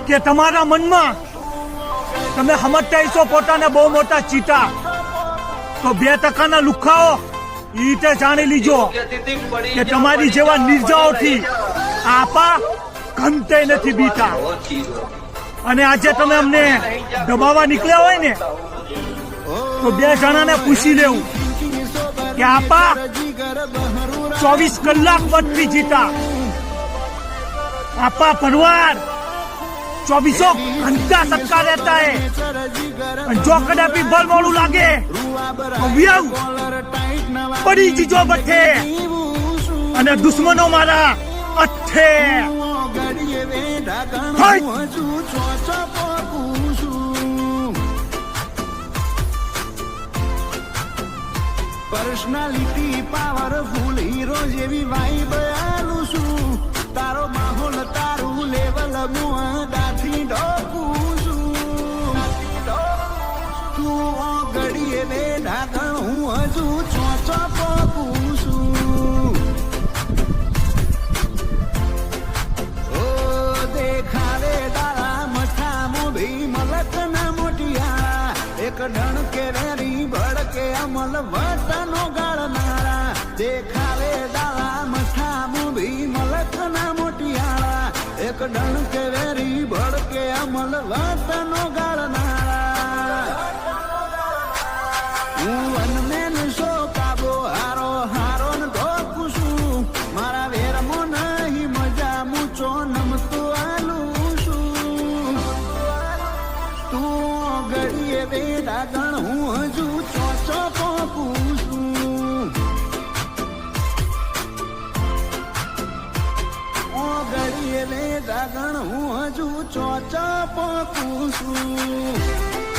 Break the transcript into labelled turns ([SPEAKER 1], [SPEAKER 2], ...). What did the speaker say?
[SPEAKER 1] કે તમારા મનમાં તમે સમજતા હશો પોતાને બહુ મોટા ચીટા, તો 2% લુખાઓ એ રીતે જાણી લીજો કે તમારી જેવા નિર્જાઓથી આપા ઘંટે નથી બીતા. અને આજે તમે અમને દબાવવા નીકળ્યા હોય ને તો 2 જણાને પૂછી લેવું કે આપા 24 કલાક વટથી જીતા, आपा परिवार 24 घंटा सबका रहता है. जो कदा भी बल मोड़ू लागे तो व्याव बड़ी चीजों बठे અને દુશ્મનો મારા અઠે.
[SPEAKER 2] પર્સનાલિટી પાવરફુલ હીરો જેવી વાઇબ આલું છું. તારો માહોલ તારું લેવલ મુઆદાથી ઢોકું છું. તું ઘડીએ બે ઢાકણ હું હજુ ચોચો પોકું છું. ઓ દેખાડે દાડા મઠામો ભી મલક ના મોટિયા, એક ડણકે વેરી ભડકે અમલ વતનો ગાળનારા. દેખાડે દાડા મઠામો ભી મલક ના મોટિયાળા, એક ડણકે વેરી ભડકે અમલ વતનો ગાળનારા. હું વનમેન શો કાબો હારો હારો ન ઢોકું છું. મારા વેરમો નહીં મજા મૂચો નમતું આલું છું. તું ઘડીએ બે ડાગણ હું હજુ ચોચો પોકું છું. ઘડીએ બે ડાગણ હું હજુ ચોચો પોકું છું.